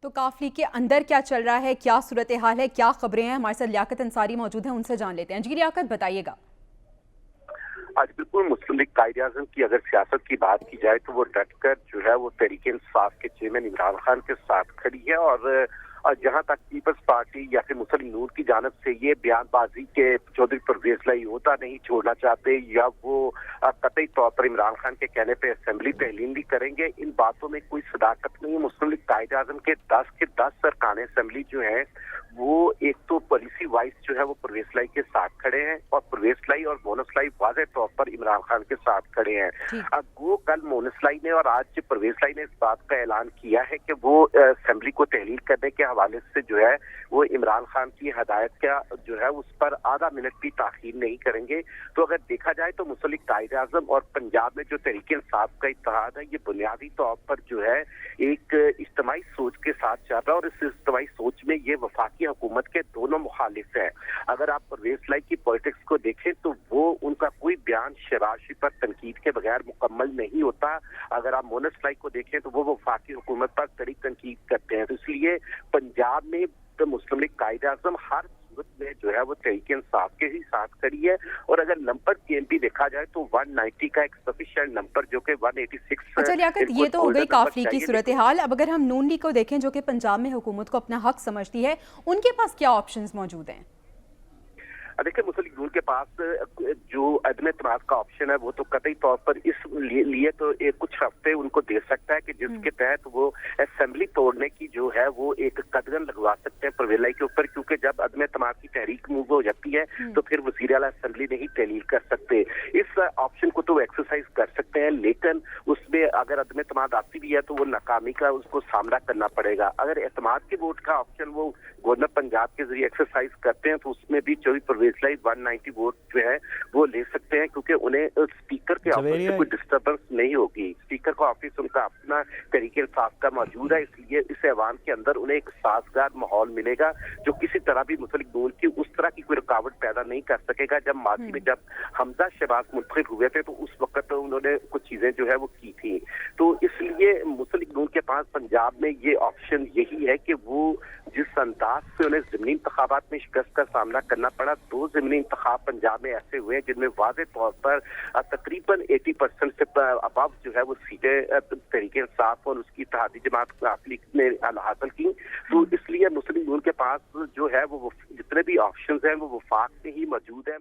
تو قافلے کے اندر کیا چل رہا ہے، کیا صورتحال ہے، کیا خبریں ہیں؟ ہمارے ساتھ لیاقت انصاری موجود ہیں، ان سے جان لیتے ہیں۔ جی لیاقت، بتائیے گا۔ آج بالکل مسلم لیگ قائد اعظم کی اگر سیاست کی بات کی جائے تو وہ ڈٹ کر جو ہے وہ تحریک انصاف کے چیئرمین عمران خان کے ساتھ کھڑی ہے، اور جہاں تک پیپلز پارٹی یا پھر مسلم نور کی جانب سے یہ بیان بازی کے چودھری پرویز لائی ہوتا نہیں چھوڑنا چاہتے یا وہ قطعی طور پر عمران خان کے کہنے پہ اسمبلی تحلیل نہیں کریں گے، ان باتوں میں کوئی صداقت نہیں ہے۔ مسلم لیگ قائد اعظم کے 10 ارکان اسمبلی جو ہیں وہ ایک تو پالیسی وائز جو ہے وہ پرویز لائی کے ساتھ کھڑے ہیں، اور پرویز لائی اور مونس لائی واضح طور پر عمران خان کے ساتھ کھڑے ہیں۔ اب وہ کل مونس لائی نے اور آج پرویز لائی نے اس بات کا اعلان کیا ہے کہ وہ اسمبلی کو تحلیل کرنے کے حوالے سے جو ہے وہ عمران خان کی ہدایت کا جو ہے اس پر آدھا منٹ بھی تاخیر نہیں کریں گے۔ تو اگر دیکھا جائے تو مسلم لیگ قائد اعظم اور پنجاب میں جو تحریک انصاف کا اتحاد ہے یہ بنیادی طور پر جو ہے ایک اجتماعی سوچ کے ساتھ چل رہا ہے، اور اس اجتماعی سوچ میں یہ وفاقی حکومت کے دونوں مخالف ہیں۔ اگر آپ پرویز لائی کی پولیٹکس کو دیکھیں تو وہ ان کا کوئی بیان شہباز شریف پر تنقید کے بغیر مکمل نہیں ہوتا۔ اگر آپ مونس لائی کو دیکھیں تو وہ وفاقی حکومت پر کڑی تنقید کرتے ہیں، تو اس لیے پنجاب میں تو مسلم لیگ قائد اعظم ہر صورت میں جو ہے وہ تحریک انصاف کے ہی ساتھ کھڑی ہے، اور اگر نمبر گیم بھی دیکھا جائے تو 190 کا ایک سفیشینٹ نمبر جو کہ 186۔ اچھا لیاقت، یہ تو ہو گئی قافلے کی صورتحال۔ اب اگر ہم نون لیگ کو دیکھیں جو کہ پنجاب میں حکومت کو اپنا حق سمجھتی ہے، ان کے پاس کیا آپشنز موجود ہیں؟ دیکھیں مسلم لیگ نون کے پاس جو عدم اعتماد کا آپشن ہے وہ تو قطعی طور پر اس لیے تو کچھ ہفتے ان کو دے سکتا ہے کہ جس کے تحت وہ اسمبلی توڑنے کی جو ہے وہ ایک قدغن لگوا سکتے ہیں پرویز لائی کے اوپر، کیونکہ جب عدم اعتماد کی تحریک موو ہو جاتی ہے تو پھر وزیر اعلیٰ اسمبلی نہیں تحلیل کر سکتے۔ اس آپشن کو تو ایکسرسائز کر سکتے ہیں، لیکن اس میں اگر عدم اعتماد آتی بھی ہے تو وہ ناکامی کا اس کو سامنا کرنا پڑے گا۔ اگر اعتماد کے ووٹ کا آپشن وہ گورنر پنجاب کے ذریعے ایکسرسائز کرتے ہیں تو اس میں بھی چودھری پرویز لائی 190 ووٹ جو ہے وہ لے سکتے ہیں، کیونکہ انہیں اسپیکر کے آفس سے کوئی ڈسٹربنس نہیں ہوگی۔ اسپیکر کا آفس ان کا اپنا تحریک انصاف کا موجود ہے، اس لیے اس ایوان کے اندر انہیں ایک سازگار ماحول ملے گا جو کسی طرح بھی مسلم لیگ نون کی اس طرح کی کوئی رکاوٹ پیدا نہیں کر سکے گا۔ جب ماضی میں جب حمزہ شہباز منتخب ہوئے تھے تو اس وقت انہوں نے کچھ چیزیں جو ہے وہ کی تھی، تو اس لیے مسلم لیگ نون کے پاس پنجاب میں یہ آپشن یہی ہے کہ وہ جس انداز سے انہیں ضمنی انتخابات میں شکست کا سامنا کرنا پڑا، 2 ضمنی انتخاب پنجاب میں ایسے ہوئے جن میں واضح طور پر تقریباً 80% سے ابو جو ہے وہ سیٹیں تحریک انصاف اور اس کی اتحادی جماعت نے حاصل کی۔ تو اس لیے مسلم لیگ نون کے پاس جو ہے وہ جتنے بھی آپشنز ہیں وہ وفاق میں ہی موجود ہیں۔